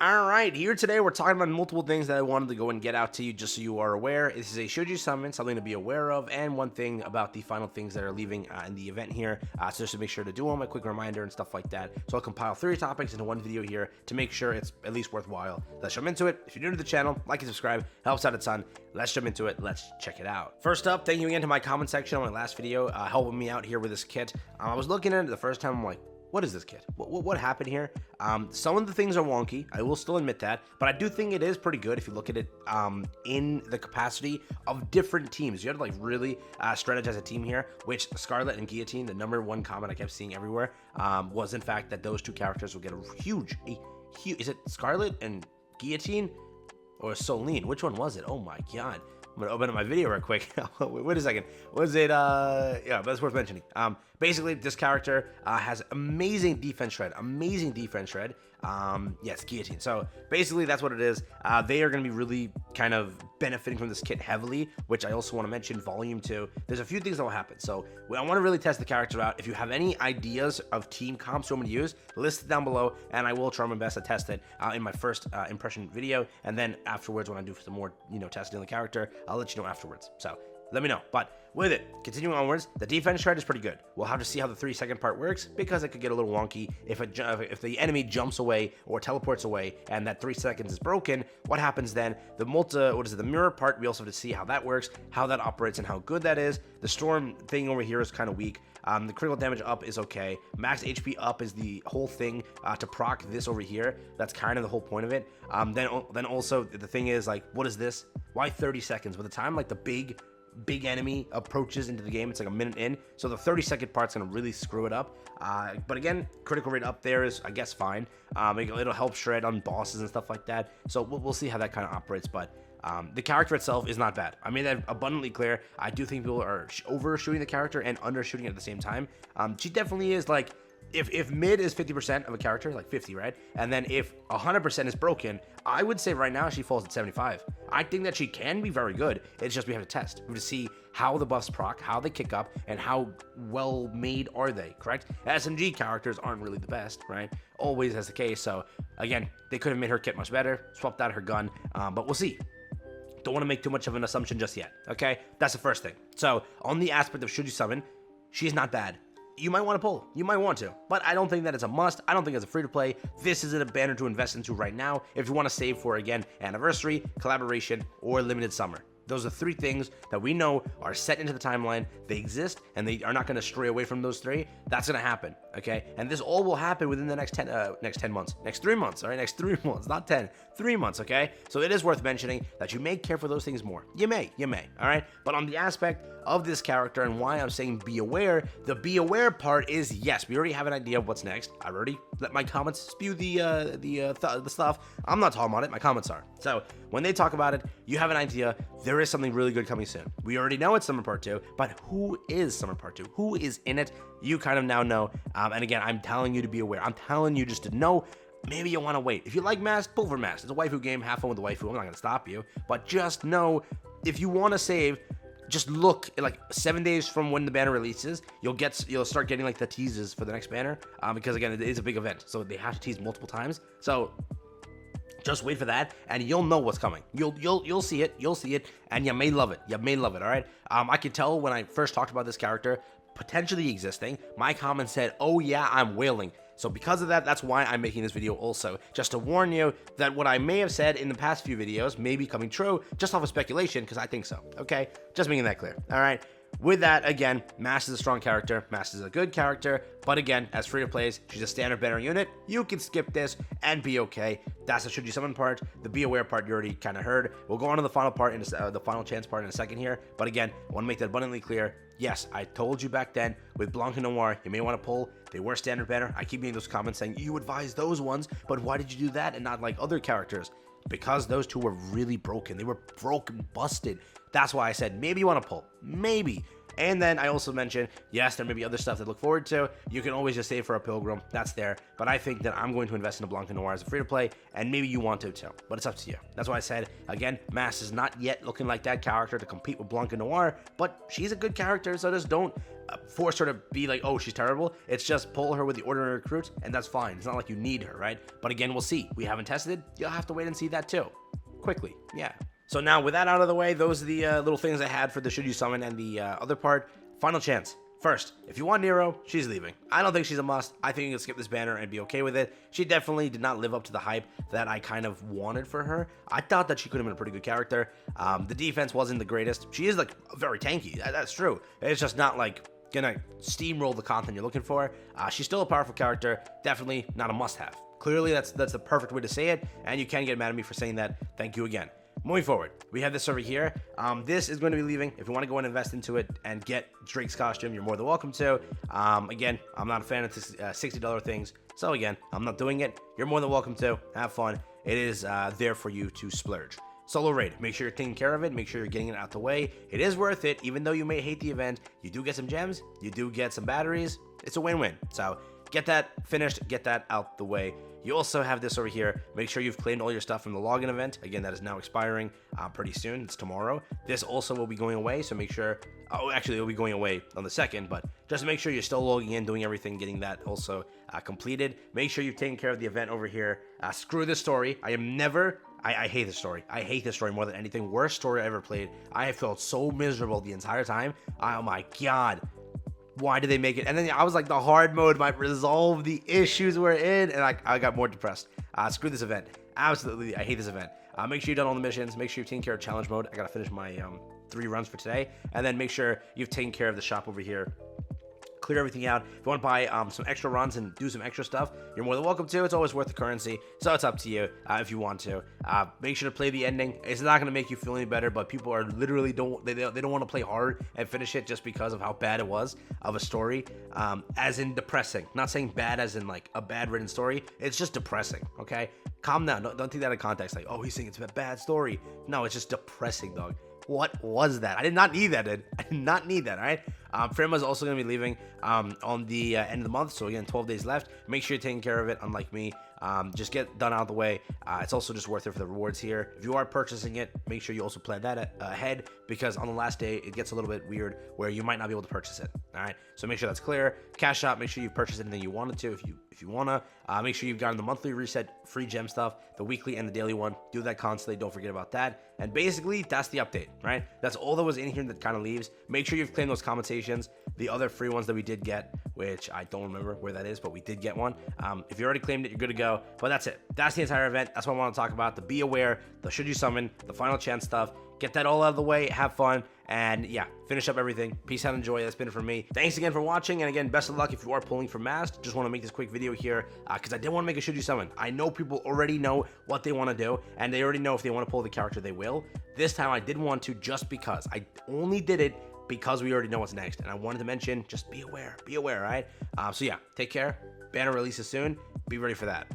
Alright, here today we're talking about multiple things that I wanted to go and get out to you just so you are aware. This is a should you summon, something to be aware of, and one thing about the final things that are leaving in the event here. So just to make sure to do them, a quick reminder and stuff like that. So I'll compile 3 topics into one video here to make sure it's at least worthwhile. Let's jump into it. If you're new to the channel, like and subscribe, helps out a ton. Let's jump into it. Let's check it out. First up, thank you again to my comment section on my last video, helping me out here with this kit. I was looking at it the first time, I'm like, what is this kit? What happened here? Some of the things are wonky. I will still admit that, but I do think it is pretty good if you look at it in the capacity of different teams. You have to like really strategize a team here, which Scarlet and Guillotine, the #1 comment I kept seeing everywhere, was in fact that those two characters will get a huge, is it Scarlet and Guillotine or Soline? Which one was it? Oh my god. I'm gonna open up my video real quick. Wait a second. Was it yeah, that's worth mentioning. Basically this character has amazing defense shred. Yeah, it's Guillotine. So basically that's what it is. They are gonna be really kind of benefiting from this kit heavily, which I also want to mention volume 2. There's a few things that will happen. So I want to really test the character out. If you have any ideas of team comps you want me to use, list it down below and I will try my best to test it in my first impression video, and then afterwards when I do some more testing on the character, I'll let you know afterwards. So let me know. But with it, continuing onwards, the defense shred is pretty good. We'll have to see how the 3-second part works because it could get a little wonky if the enemy jumps away or teleports away and that 3 seconds is broken. What happens then? The the mirror part, we also have to see how that works, how that operates, and how good that is. The storm thing over here is kind of weak. The critical damage up is okay. Max HP up is the whole thing to proc this over here. That's kind of the whole point of it. Then also the thing is like, what is this? Why 30 seconds? By the time like the big enemy approaches into the game, it's like a minute in, so the 30-second part's gonna really screw it up. But again, critical rate up there is, I guess, fine. It'll help shred on bosses and stuff like that, so we'll see how that kind of operates. But the character itself is not bad. I made that abundantly clear. I do think people are overshooting the character and undershooting it at the same time. She definitely is like, if mid is 50% of a character, like 50, right? And then if 100% is broken, I would say right now she falls at 75. I think that she can be very good. It's just we have to test. We have to see how the buffs proc, how they kick up, and how well made are they, correct? SMG characters aren't really the best, right? Always as the case. So again, they could have made her kit much better, swapped out her gun, but we'll see. Don't want to make too much of an assumption just yet, okay? That's the first thing. So on the aspect of should you summon, she's not bad. You might want to pull. You might want to. But I don't think that it's a must. I don't think it's a free-to-play. This isn't a banner to invest into right now if you want to save for, again, anniversary, collaboration, or limited summer. Those are 3 things that we know are set into the timeline. They exist, and they are not going to stray away from those 3. That's going to happen, okay? And this all will happen within the next 10 months. Next 3 months, all right? Next 3 months, not 10. 3 months, okay? So it is worth mentioning that you may care for those things more. You may, all right? But on the aspect of this character and why I'm saying be aware, the be aware part is, yes, we already have an idea of what's next. I've already let my comments spew the stuff. I'm not talking about it. My comments are. So when they talk about it, you have an idea. There is something really good coming soon. We already know it's Summer Part 2, but who is Summer Part 2? Who is in it? You kind of now know. And again, I'm telling you to be aware. I'm telling you just to know. Maybe you want to wait. If you like Mast, pull for Mast. It's a waifu game. Have fun with the waifu. I'm not going to stop you. But just know, if you want to save, just look at like 7 days from when the banner releases. You'll start getting like the teases for the next banner. Because again, it is a big event, so they have to tease multiple times. So just wait for that, and you'll know what's coming. You'll see it. You'll see it, and you may love it. You may love it. All right. I could tell when I first talked about this character potentially existing. My comment said, "Oh yeah, I'm wailing." So because of that, that's why I'm making this video also, just to warn you that what I may have said in the past few videos may be coming true, just off of speculation, because I think so, okay? Just making that clear, all right? With that, again, Mast is a strong character, Mast is a good character, but again, as free-to-plays, she's a standard banner unit. You can skip this and be okay. That's the should you summon part. The be aware part you already kind of heard. We'll go on to the final part, the final chance part in a second here, but again, I want to make that abundantly clear. Yes, I told you back then, with Blanc and Noir, you may want to pull. They were standard banner. I keep getting those comments saying, you advise those ones, but why did you do that and not like other characters? Because those two were really broken. They were broken, busted. That's why I said, maybe you want to pull. Maybe. And then I also mentioned, yes, there may be other stuff to look forward to. You can always just save for a Pilgrim. That's there. But I think that I'm going to invest in a Blanca Noir as a free-to-play, and maybe you want to too. But it's up to you. That's why I said, again, Mast is not yet looking like that character to compete with Blanca Noir, but she's a good character, so just don't force her to be like, oh, she's terrible. It's just pull her with the ordinary recruits, and that's fine. It's not like you need her, right? But again, we'll see. We haven't tested. You'll have to wait and see that too. Quickly, yeah. So now with that out of the way, those are the little things I had for the should you summon, and the other part, final chance. First, if you want Nero, she's leaving. I don't think she's a must. I think you can skip this banner and be okay with it. She definitely did not live up to the hype that I kind of wanted for her. I thought that she could have been a pretty good character. The defense wasn't the greatest. She is like very tanky. That's true. It's just not like gonna steamroll the content you're looking for. She's still a powerful character. Definitely not a must-have. Clearly, that's the perfect way to say it, and you can get mad at me for saying that. Thank you again. Moving forward, we have this over here. This is going to be leaving. If you want to go and invest into it and get Drake's costume, you're more than welcome to. Again, I'm not a fan of $60 things, so again, I'm not doing it. You're more than welcome to. Have fun. It is there for you to splurge. Solo raid, make sure you're taking care of it, make sure you're getting it out the way. It is worth it, even though you may hate the event. You do get some gems, you do get some batteries. It's a win-win. So get that finished, get that out the way. You also have this over here. Make sure you've claimed all your stuff from the login event. Again, that is now expiring pretty soon. It's tomorrow. This also will be going away, so make sure... Oh, actually, it will be going away on the 2nd, but just make sure you're still logging in, doing everything, getting that also completed. Make sure you've taken care of the event over here. Screw this story. I am never... I hate this story. I hate this story more than anything. Worst story I ever played. I have felt so miserable the entire time. Oh my god. Why did they make it? And then I was like, the hard mode might resolve the issues we're in, and I got more depressed. Screw this event. Absolutely, I hate this event. Make sure you've done all the missions. Make sure you've taken care of challenge mode. I gotta finish my 3 runs for today, and then make sure you've taken care of the shop over here. Clear everything out. If you want to buy some extra runs and do some extra stuff, you're more than welcome to. It's always worth the currency, so it's up to you if you want to. Make sure to play the ending. It's not going to make you feel any better, but people are literally don't want to play hard and finish it just because of how bad it was of a story, as in depressing. Not saying bad as in like a bad written story. It's just depressing. Okay, calm down. Don't take that in context. Like, oh, he's saying it's a bad story. No, it's just depressing, dog. What was that? I did not need that, dude. I did not need that, all right? Firma is also going to be leaving on the end of the month, so again, 12 days left. Make sure you're taking care of it, unlike me. Just get done out of the way. It's also just worth it for the rewards here. If you are purchasing it, make sure you also plan that ahead, because on the last day, it gets a little bit weird where you might not be able to purchase it, all right? So make sure that's clear. Cash out, make sure you purchase anything you wanted to if you want to. Make sure you've gotten the monthly reset, free gem stuff, the weekly and the daily one. Do that constantly. Don't forget about that. And basically, that's the update, right? That's all that was in here that kind of leaves. Make sure you've claimed those compensations. The other free ones that we did get, which I don't remember where that is, but we did get one. If you already claimed it, you're good to go. But that's it. That's the entire event. That's what I want to talk about. The Be Aware, the Should You Summon, the Final Chance stuff. Get that all out of the way. Have fun. And yeah, finish up everything. Peace out, enjoy. That's been it from me. Thanks again for watching. And again, best of luck if you are pulling for Mast. Just want to make this quick video here because I didn't want to make a Should You Summon. I know people already know what they want to do, and they already know if they want to pull the character, they will. This time I did want to just because. I only did it because we already know what's next. And I wanted to mention, just be aware, all right? So yeah, take care. Banner releases soon. Be ready for that.